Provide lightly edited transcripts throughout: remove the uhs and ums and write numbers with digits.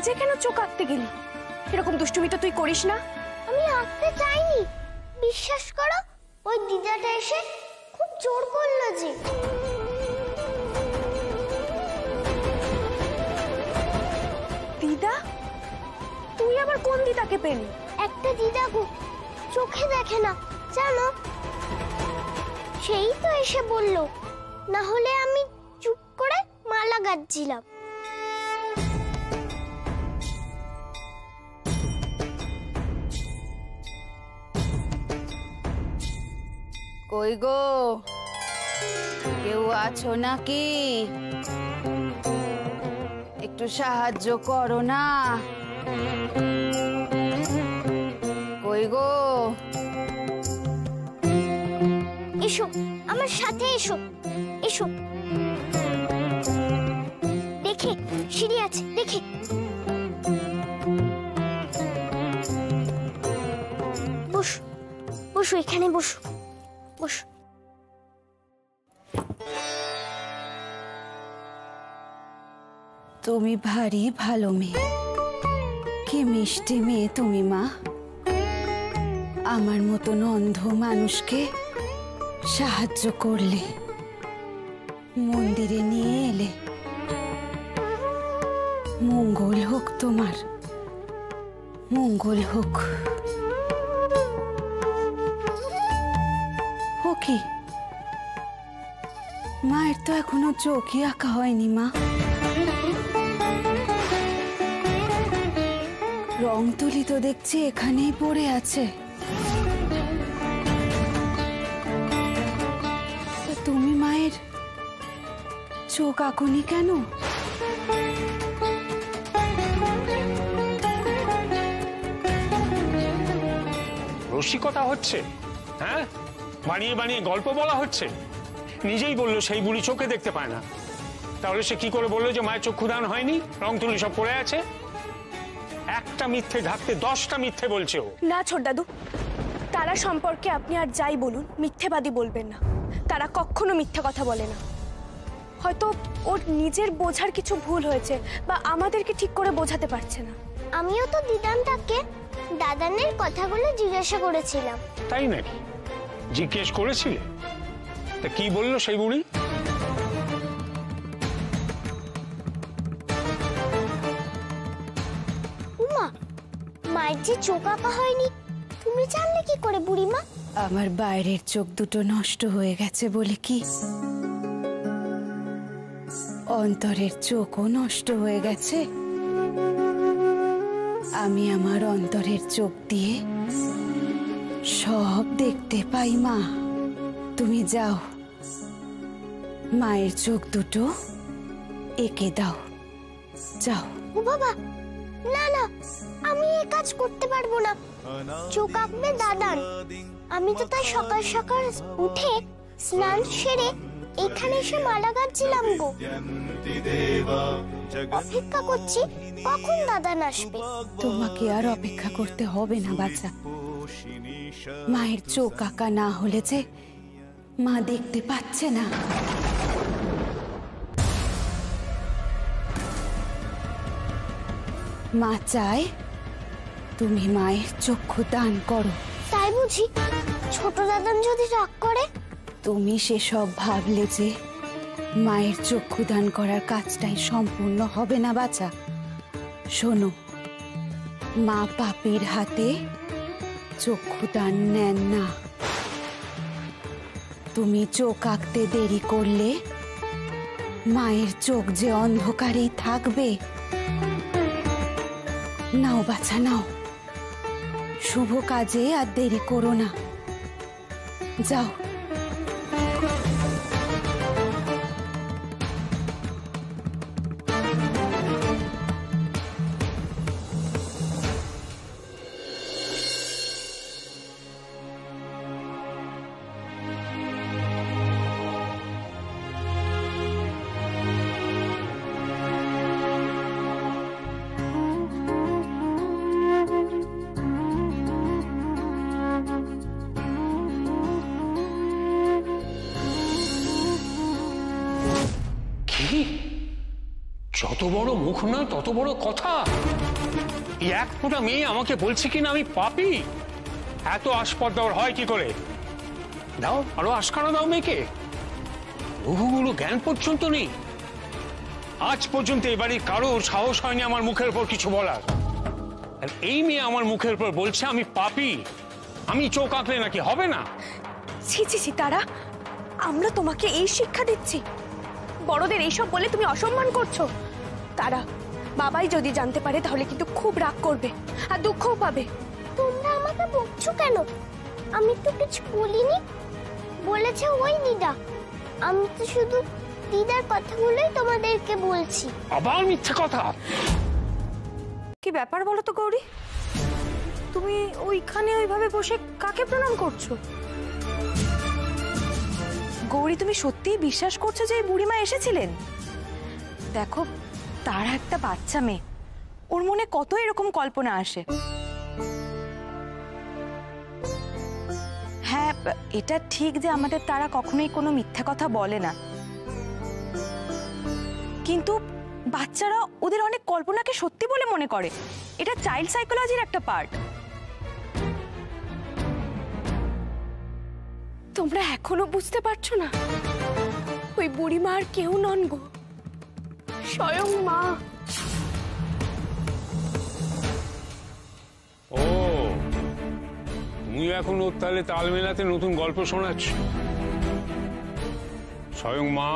নিজে কেন চোখ আঁকতে গেলি? এরকম দুষ্টুমি তো তুই করিস না। আমি আঁকতে চাইনি, বিশ্বাস করো। ওই দিদাটা এসে খুব জোর করলো যে। দিদা? তুই আবার কোন দিদাকে পেলি? একটা দিদা গো, চোখে দেখে না জানো, সেই তো এসে বলল, না হলে আমি চুপ করে মালা গাঁথছিলাম। কই গো, কেউ আছো নাকি? একটু সাহায্য করো না। কই গো? এসো আমার সাথে, এসো এসো। দেখে সিঁড়ি আছে, দেখে। বসো বসো, এখানে বসো বসো। তুমি ভারী ভালো মেয়ে, কি মিষ্টি মেয়ে তুমি মা। আমার মতন অন্ধ মানুষকে সাহায্য করলে, মন্দিরে নিয়ে এলে। মঙ্গল হোক তোমার, মঙ্গল হোক। ও কি, মায়ের তো এখনো চোখই আঁকা হয়নি মা। রং তুলি তো দেখছি এখানেই পড়ে আছে। তুমি মায়ের চোখ আঁকনি কেন? রসিকতা হচ্ছে, হ্যাঁ? বানিয়ে বানিয়ে গল্প বলা হচ্ছে। নিজেই বললো সেই বুড়ি চোখে দেখতে পায় না, তাহলে সে কি করে বললো যে মায়ের চক্ষুদান হয়নি, রং তুলি সব পড়ে আছে? একটা মিথ্যে ঢাকতে 10টা মিথ্যে বলছে ও। না ছোট দাদু, তারা সম্পর্কে আপনি আর যাই বলুন, মিথ্যেবাদী বলবেন না। তারা কখনো মিথ্যে কথা বলে না। হয়তো ওর নিজের বোঝার কিছু ভুল হয়েছে, বা আমাদেরকে ঠিক করে বোঝাতে পারছে না। আমিও তো দিদানটাকে দাদানের কথাগুলো জিজ্ঞাসা করেছিলাম। তাই নাকি? জিজ্ঞেস করেছিলে? তা কি বললো সেই বুড়ি? উমা, মায়ের যে চোখ আঁকা হয়নি তুমি জানলে কি করে বুড়িমা? আমার বাইরের চোখ দুটো নষ্ট হয়ে গেছে বলে কি অন্তরের চোখও নষ্ট হয়ে গেছে? আমি আমার অন্তরের চোখ দিয়ে সব দেখতে পাই মা। তুমি যাও, মায়ের চোখ দুটো এঁকে দাও, যাও। ও বাবা, না না, আমি এই কাজ করতে পারবো না। চোখ আঁকবে দাদান। আমি তো তাই সকাল সকাল উঠে স্নান সেরে এখানে এসে মালা গাঁথছিলাম গো। অপেক্ষা করছি কখন দাদান আসবে। তোমাকে আর অপেক্ষা করতে হবে না বাচ্চা। মায়ের চোখ আঁকা না হলে যে মা দেখতে পাচ্ছে না। মা চায় তুমি মায়ের চক্ষু দান করো। তাই বুঝি? ছোট দাদান যদি রাগ করে? তুমি সেসব ভাবলে যে মায়ের চক্ষু দান করার কাজটাই সম্পূর্ণ হবে না বাচ্চা। শোনো, মা পাপীর হাতে চক্ষু দান নেন না। তুমি চোখ আঁকতে দেরি করলে মায়ের চোখ যে অন্ধকারেই থাকবে। নাও বাছা, নাও। শুভ কাজে আর দেরি করো না, যাও। যত বড় মুখ নয় তত বড় কথা। এই এক ফোঁটা মেয়ে আমাকে বলছে কিনা আমি পাপী। এত আসপদ্দর হয় কি করে? দাও আরো আশকারা দাও মেয়েকে। বহুগুলো জ্ঞান পর্যন্ত নেই। আজ পর্যন্ত এ বাড়ির কারো সাহস হয়নি আমার মুখের উপর কিছু বলার। আর এই মেয়ে আমার মুখের উপর বলছে আমি পাপী। আমি চোখ আঁকলে নাকি হবে না? ছি ছি ছি তারা, আমরা তোমাকে এই শিক্ষা দিচ্ছি? বড়দের এইসব বলে তুমি অসম্মান করছো। তারা, বাবাই যদি জানতে পারে তাহলে কিন্তু খুব রাগ করবে আর দুঃখও পাবে। তোমরা আমাকে বকছো কেন? আমি তো কিছু বলিনি। বলেছে ওই দিদা। আমি তো শুধু দিদার কথাগুলোই তোমাদেরকে বলছি। আবার মিথ্যে কথা? কি ব্যাপার বলো তো গৌরী, তুমি ওইখানে ওইভাবে বসে কাকে প্রণাম করছো? গৌরী, তুমি সত্যিই বিশ্বাস করছো যে এই বুড়িমা এসেছিলেন? দেখো, তারা একটা বাচ্চা মেয়ে, ওর মনে কত এরকম কল্পনা আসে। হ্যাঁ, এটা ঠিক যে আমাদের তারা কখনোই কোনো মিথ্যা কথা বলে না, কিন্তু বাচ্চারা ওদের অনেক কল্পনাকে সত্যি বলে মনে করে। এটা চাইল্ড সাইকোলজির একটা পার্ট। তোমরা এখনো বুঝতে পারছো না? ওই বুড়িমা আর কেউ নন গো, স্বয়ং মা। ও, তুমি এখন ওর তাহলে তাল মেলাতে নতুন গল্প শোনাচ্ছ? স্বয়ং মা?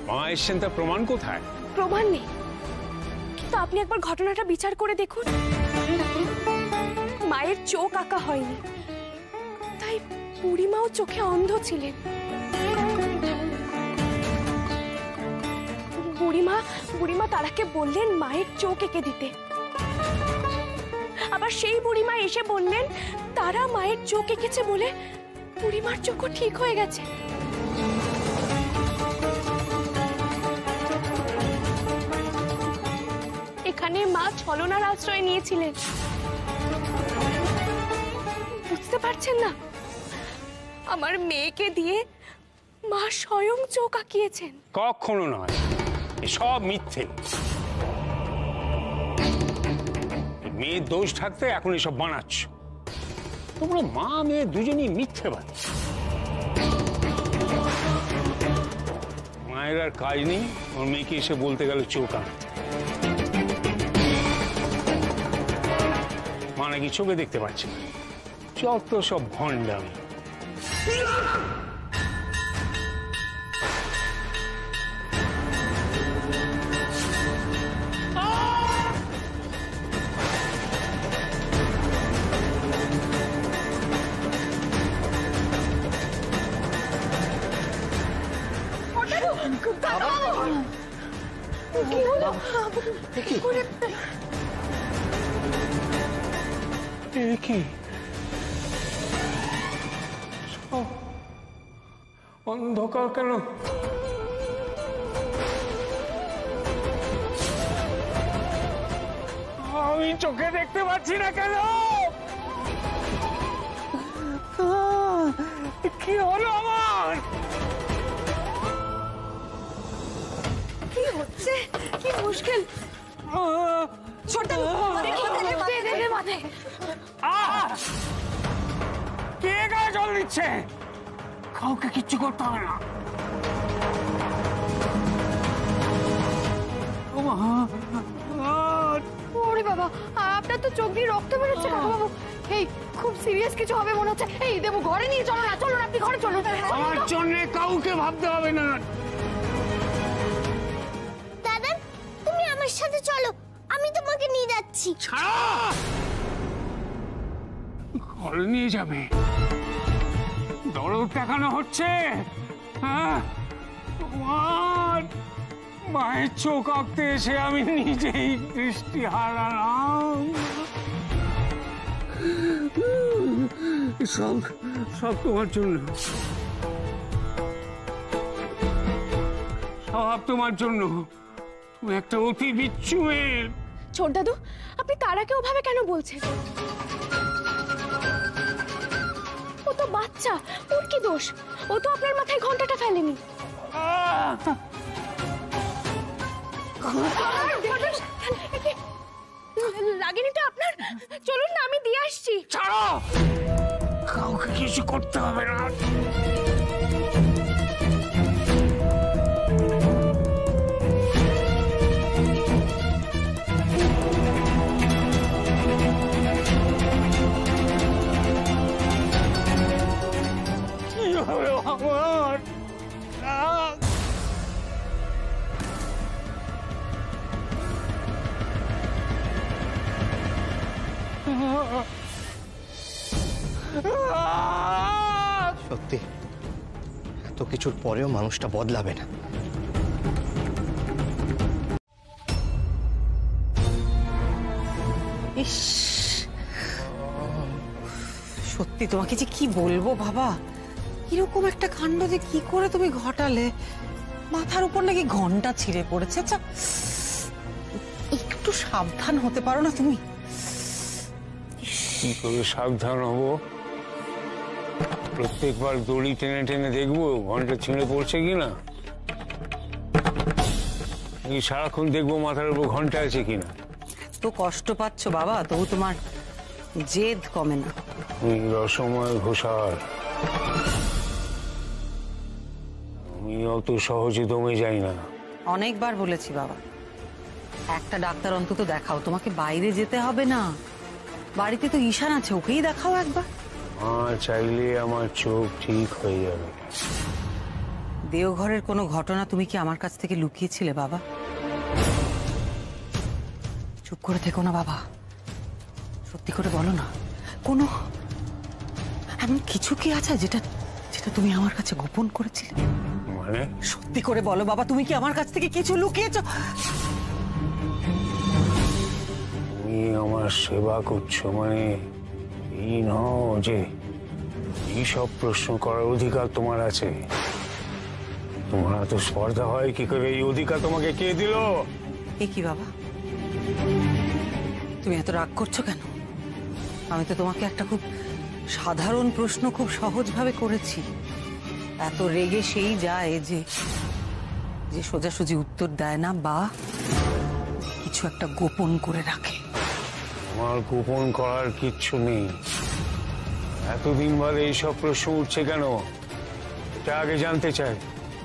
মা এসছেন, তার প্রমাণ কোথায়? প্রমাণ নেই, কিন্তু আপনি একবার ঘটনাটা বিচার করে দেখুন। মায়ের চোখ আঁকা হয়নি, তাই বুড়িমাও চোখে অন্ধ ছিলেন। বুড়িমা তারাকে বললেন মায়ের চোখ এঁকে দিতে। আবার সেই বুড়িমা এসে বললেন তারা মায়ের চোখ এঁকেছে বলে বুড়িমার চোখও ঠিক হয়ে গেছে। এখানে মা ছলনার আশ্রয় নিয়েছিলেন। বুঝতে পারছেন না? আমার মেয়েকে দিয়ে মা স্বয়ং চোখ আঁকিয়েছেন। কখনো নয়, সব মিথ্যে। মেয়ের দোষ থাকতে এখন এসব বানাচ্ছ। তোমরা মা মেয়ে দুজনই মিথ্যেবাদী। মায়ের আর কাজ নেই ওর মেয়েকে এসে বলতে গেল চোখ আঁকতে। মা নাকি চোখে দেখতে পাচ্ছে না। যত সব ভণ্ডামি। কি হলো? কি অন্ধকার কেন? আমি চোখে দেখতে পাচ্ছি না কেন? কি হলো আমার? কি হচ্ছে? কি মুশকিল! কে গায়ে জল দিচ্ছে? কাউকে কিচ্ছু করতে হবে না। ওরে বাবা, আপনার তো চোখ দিয়ে রক্ত বেরোচ্ছে কাকুবাবু। এই খুব সিরিয়াস কিছু হবে মনে হচ্ছে। এই দেবু, ঘরে নিয়ে চলো না। চলুন, আপনি ঘরে চলুন। আমার জন্য কাউকে ভাবতে হবে না। দাদা, তুমি আমার সাথে চলো, আমি তোমাকে নিয়ে যাচ্ছি। ঘরে নিয়ে যাবে? দরদ দেখানো হচ্ছে? হ্যাঁ, মায়ের চোখ আঁকতে এসে আমি নিজেই দৃষ্টি হারালাম। সব সব তোমার জন্য, সব তোমার জন্য। তুমি একটা অতি বিচ্ছু মেয়ে। ছোট দাদু, আপনি তারাকে ওভাবে কেন বলছেন? ও তো বাচ্চা, ওর কি দোষ? ও তো আপনার মাথায় ঘন্টাটা ফেলেনি। লাগেনি তো আপনার? চলুন না, আমি দিয়ে আসছি। ছাড়ো, কাউকে কিছু করতে হবে না। কি হবে আমার? সত্যি এত কিছুর পরেও মানুষটা বদলাবে না। ইস, সত্যি তোমাকে যে কি বলবো বাবা, এরকম একটা কাণ্ড যে কি করে তুমি ঘটালে। মাথার উপর নাকি ঘন্টা ছিঁড়ে পড়েছে। আচ্ছা, একটু সাবধান হতে পারো না তুমি? কি করে সাবধান হব? প্রত্যেকবার দড়ি টেনে টেনে দেখবো ঘন্টা ছিঁড়ে পড়ছে কিনা, এই সারাক্ষণ দেখবো মাথার উপর ঘন্টা আছে কিনা। তো কষ্ট পাচ্ছ বাবা, তবু তোমার জেদ কমে না। আমি রসময় ঘোষাল, আমি অত সহজে দমে যাই না। অনেকবার বলেছি বাবা, একটা ডাক্তার অন্তত দেখাও। তোমাকে বাইরে যেতে হবে না, বাড়িতে তো ঈশান আছে, ওকেই দেখাও একবার। মা চাইলে আমার চোখ ঠিক হয়ে যাবে। দেওঘরের কোনো ঘটনা তুমি কি আমার কাছ থেকে লুকিয়েছিলে বাবা? চুপ করে থেকো না বাবা, সত্যি করে বলো না, কোনো এমন কিছু কি আছে যেটা যেটা তুমি আমার কাছে গোপন করেছিলে? মানে? সত্যি করে বলো বাবা, তুমি কি আমার কাছ থেকে কিছু লুকিয়েছো? তুমি আমার সেবা করছো মানে এই নও যে এইসব প্রশ্ন করার অধিকার তোমার আছে। তোমার এত স্পর্ধা হয় কি করে? এই অধিকার তোমাকে কে দিল? এ কি বাবা, তুমি এত রাগ করছো কেন? আমি তো তোমাকে একটা খুব সাধারণ প্রশ্ন খুব সহজভাবে করেছি। এত রেগে সেই যায় যে যে সোজাসুজি উত্তর দেয় না বা কিছু একটা গোপন করে রাখে। আমার গোপন করার কিচ্ছু নেই। এতদিন বাদে এইসব প্রশ্ন উঠছে কেন, এটা আগে জানতে চাই।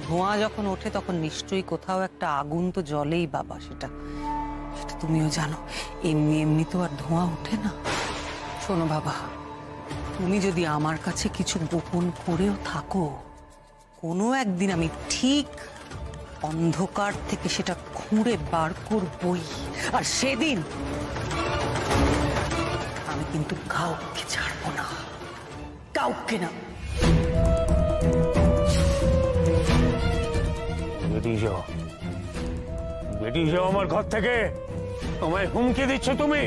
ধোঁয়া যখন ওঠে তখন নিশ্চয়ই কোথাও একটা আগুন তো জ্বলেই বাবা, সেটা সেটা তুমিও জানো। এমনি এমনি তো আর ধোঁয়া ওঠে না। শোনো বাবা, তুমি যদি আমার কাছে কিছু গোপন করেও থাকো, কোনো একদিন আমি ঠিক অন্ধকার থেকে সেটা খুঁড়ে বার করবই। আর সেদিন আমি কিন্তু কাউকে ছাড়বো না, কাউকে না। বেরিয়ে যাও, বেরিয়ে যাও আমার ঘর থেকে। আমায় হুমকি দিচ্ছ তুমি?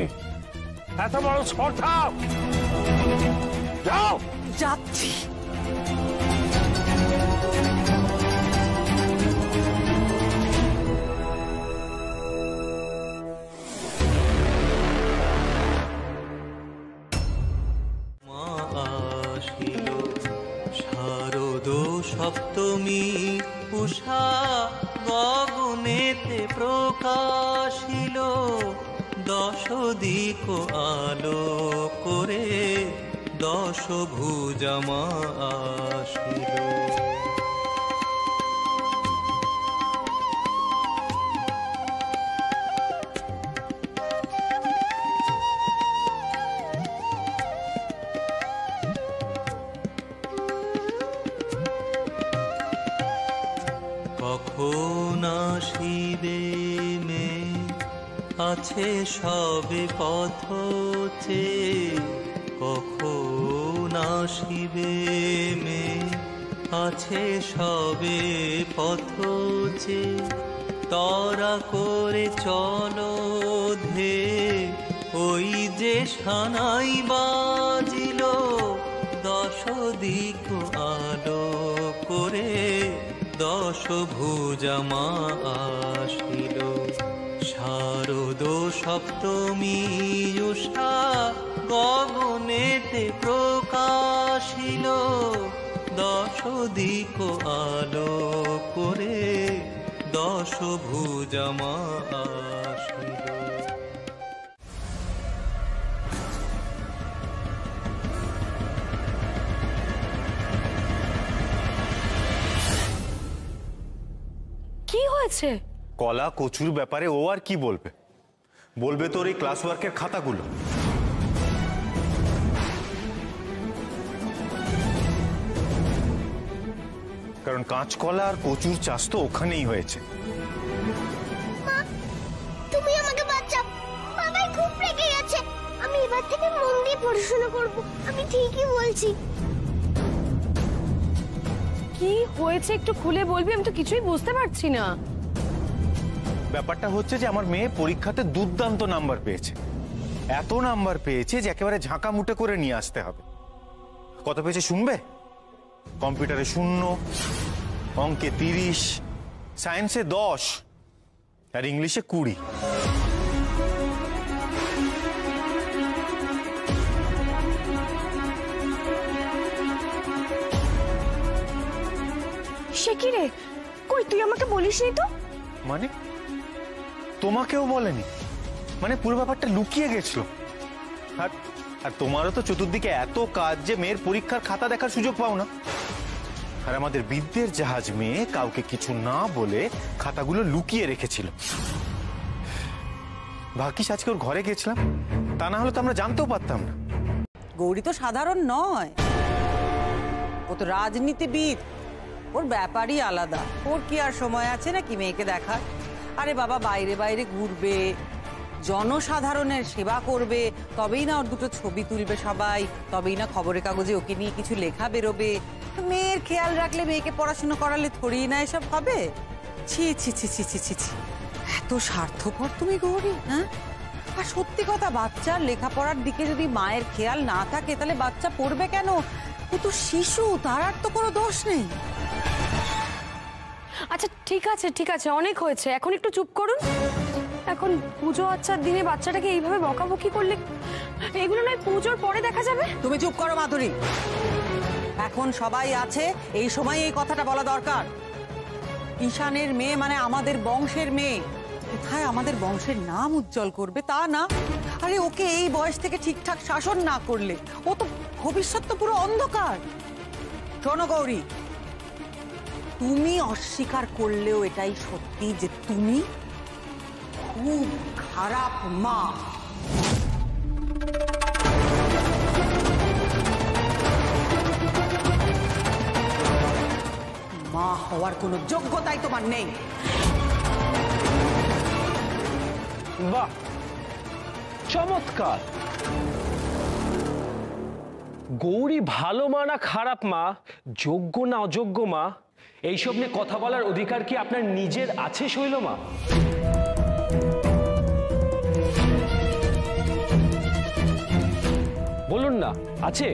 এত বড় স্পর্ধা! যাও। যাচ্ছি। শারদ সপ্তমী উষা গগনেতে প্রকাশিল, দশ দিক আলো করে দশ ভুজা মা আসিল। কখন আসিবে মে আছে সবে পথ চেয়ে, কখন আসিবে মে আছে সবে পথ চেয়ে, তরা করে চলো ধে ওই যে সানাই বাজিল, দশ দিক আলো করে দশ ভুজা মা আসিল। শারদ সপ্তমী উষা গগনেতে প্রকাশিল, দশ দিক আলো করে দশ দশভুজা মা আসিল। কি হয়েছে? কলা কচুর ব্যাপারে ও আর কি বলবে? বলবে তোর এই ক্লাস ওয়ার্কের খাতাগুলো। কারণ কাঁচকলা আর কচুর চাষ তো ওখানেই হয়েছে। মা, তুমি আমাকে বাঁচাও। বাবাই খুব রেগে গেছে। আমি এবার থেকে মন দিয়ে পড়াশোনা করব। আমি ঠিকই বলছি। কি হয়েছে একটু খুলে বলবি? আমি তো কিছুই বুঝতে পারছি না। ব্যাপারটা হচ্ছে যে আমার মেয়ে পরীক্ষাতে দুর্দান্ত নাম্বার পেয়েছে। এত নাম্বার পেয়েছে যে একেবারে ঝাঁকা মুটে করে নিয়ে আসতে হবে। কত পেয়েছে শুনবে? কম্পিউটারে 0, অঙ্কে 30, সায়েন্সে 10 আর ইংলিশে 20। সে কি রে? কই তুই আমাকে বলিসনি তো? মানে তোমাকেও বলেনি? মানে পুরো ব্যাপারটা লুকিয়ে গেছিল। আর তোমারও তো চতুর্দিকে এত কাজ যে মেয়ের পরীক্ষার খাতা দেখার সুযোগ পাও না। আর আমাদের বিদ্যের জাহাজ মেয়ে কাউকে কিছু না বলে খাতাগুলো লুকিয়ে রেখেছিল। ভাগ্যিস আজকে ওর ঘরে গেছিলাম, তা না হলে তো আমরা জানতেও পারতাম না। গৌরী তো সাধারণ নয়, ও তো রাজনীতিবিদ। ওর ব্যাপারই আলাদা। ওর কি আর সময় আছে নাকি মেয়েকে দেখার? আরে বাবা, বাইরে বাইরে ঘুরবে, জনসাধারণের সেবা করবে, তবেই না ওর দুটো ছবি তুলবে সবাই, তবেই না খবরের কাগজে ওকে নিয়ে কিছু লেখা বেরোবে। মেয়ের খেয়াল রাখলে, মেয়েকে পড়াশোনা করালে থোড়িই না এসব হবে। ছি ছি ছি ছি ছি ছি ছি, এত স্বার্থপর তুমি গৌরী, হ্যাঁ? আর সত্যি কথা, বাচ্চার লেখাপড়ার দিকে যদি মায়ের খেয়াল না থাকে তাহলে বাচ্চা পড়বে কেন? ও তো শিশু, তার আর তো কোনো দোষ নেই। আচ্ছা ঠিক আছে ঠিক আছে, অনেক হয়েছে, এখন একটু চুপ করুন। এখন পুজো আচ্ছার দিনে বাচ্চাটাকে এইভাবে বকাবকি করলে এগুলো নয় পুজোর পরে দেখা যাবে। তুমি চুপ করো মাধুরী, এখন সবাই আছে, এই সময় এই কথাটা বলা দরকার। ঈশানের মেয়ে মানে আমাদের বংশের মেয়ে, কোথায় আমাদের বংশের নাম উজ্জ্বল করবে তা না। আরে ওকে এই বয়স থেকে ঠিকঠাক শাসন না করলে ও তো ভবিষ্যৎ তো পুরো অন্ধকার। শোনো গৌরী, তুমি অস্বীকার করলেও এটাই সত্যি যে তুমি খুব খারাপ মা। মা হওয়ার কোনো যোগ্যতাই তোমার নেই। বাহ, চমৎকার। গৌরী ভালো মা না খারাপ মা, যোগ্য না অযোগ্য মা, এইসব নিয়ে কথা বলার অধিকার কি আপনার নিজের আছে শৈলমা? বলুন না, আছে?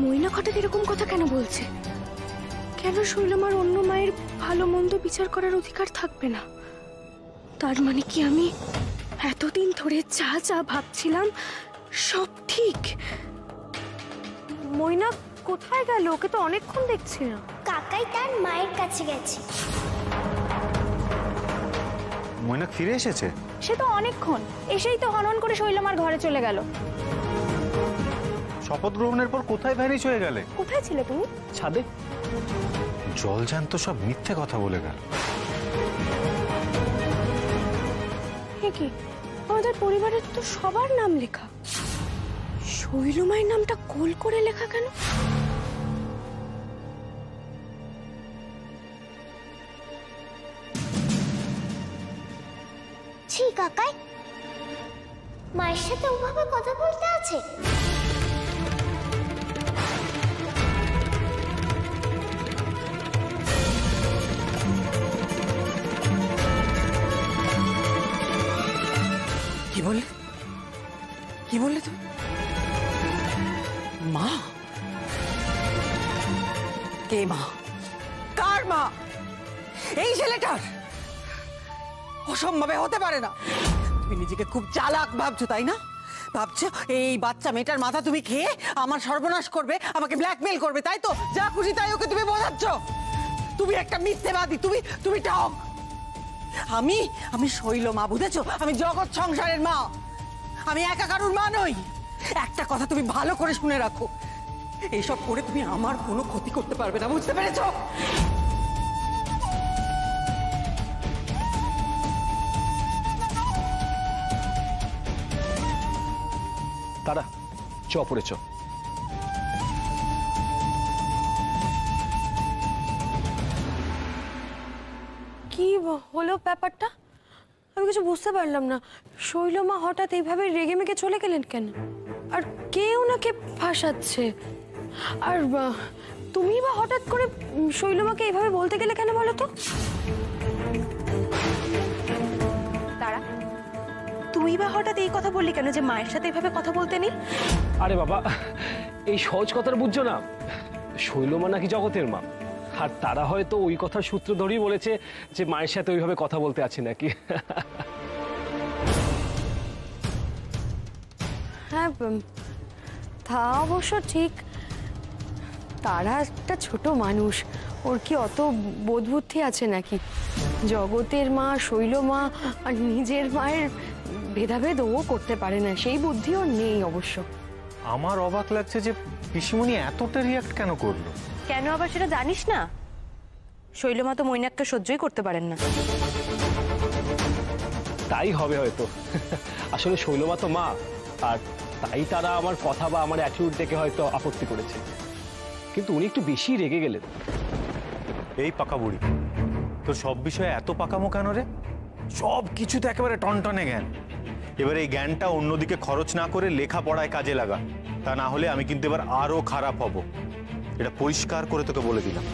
ময়না ঘটাক এরকম কথা কেন বলছে? কেন শৈলমার অন্য মায়ের ভালো মন্দ বিচার করার অধিকার থাকবে না? তার মানে কি আমি এতদিন ধরে যা যা ভাবছিলাম সব ঠিক? ময়না কোথায় গেল? ওকে তো অনেকক্ষণ দেখছি না। কাকাই তার মায়ের কাছে গেছে। ময়নাক ফিরে এসেছে? সে তো অনেকক্ষণ, এসেই তো হনহন করে শৈলমার ঘরে চলে গেল। শপথ গ্রহণের পর কোথায় ভ্যানিশ হয়ে গেলে? কোথায় ছিলে তুমি? ছাদে। জল জ্যান্ত সব মিথ্যে কথা বলে গেল। কি আমাদের পরিবারের তো সবার নাম লেখা, শৈলমায়ের নামটা গোল করে লেখা কেন? ছি কাকাই, মায়ের সাথে ওভাবে কথা বলতে আছে? কি বললে? কি বললে তুমি? মা? কে মা? কার মা? এই ছেলেটার? অসম্ভবে হতে পারে না। তুমি নিজেকে খুব চালাক ভাবছো তাই না? ভাবছো এই বাচ্চা মেয়েটার মাথা তুমি খেয়ে আমার সর্বনাশ করবে, আমাকে ব্ল্যাকমেল করবে, তাই তো? যা খুশি তাই ওকে তুমি বোঝাচ্ছ। তুমি একটা মিথ্যেবাদী, তুমি টক। আমি শৈল মা, বুঝেছো? আমি জগৎ সংসারের মা, আমি একা কারুর মা নই। একটা কথা তুমি ভালো করে শুনে রাখো, এইসব করে তুমি আমার কোনো ক্ষতি করতে পারবে না, বুঝতে পেরেছো? তারা চ পড়েছ। কি হলো ব্যাপারটা? আমি কিছু বুঝতে পারলাম না। শৈলমা হঠাৎ এইভাবে রেগে মেগে চলে গেলেন কেন? আর কে ওনাকে ফাঁসাচ্ছে? আর তুমি বা হঠাৎ করে শৈলমাকে এইভাবে বলতে গেলে কেন বলো তো? তারা, তুই বা হঠাৎ এই কথা বললি কেন যে মায়ের সাথে এইভাবে কথা বলতে নেই? আরে বাবা, এই সহজ কথাটা বুঝছো না? শৈলমা নাকি জগতের মা, আর তারা হয়তো ওই কথার সূত্র ধরেই বলেছে যে মায়ের সাথে ওইভাবে কথা বলতে আছে নাকি। হ্যাঁ, তা অবশ্য ঠিক। তারা একটা ছোট মানুষ, ওর কি অত বোধ বুদ্ধি আছে নাকি? জগতের মা, শৈলমা আর নিজের মায়ের ভেদাভেদ ও করতে পারে না, সেই বুদ্ধি ওর নেই অবশ্য। আমার অবাক লাগছে যে পিসিমণি এতটা রিয়াক্ট কেন করলো। কেন আবার সেটা জানিস না? শৈলমা তো মৈনাকটা সহ্যই করতে পারেন না। তাই হবে হয়তো। আসলে শৈলমা তো মা, আর তাই তারা আমার কথা বা আমার অ্যাটিটিউড দেখে হয়তো আপত্তি করেছে, কিন্তু উনি একটু বেশি রেগে গেলেন। এই পাকা বুড়ি, তোর সব বিষয়ে এত পাকামো কেন রে? সব কিছুতে একেবারে টনটনে জ্ঞান। এবার এই জ্ঞানটা অন্যদিকে খরচ না করে লেখাপড়ায় কাজে লাগা, তা না হলে আমি কিন্তু এবার আরো খারাপ হব। এটা পরিষ্কার করে তোকে বলে দিলাম।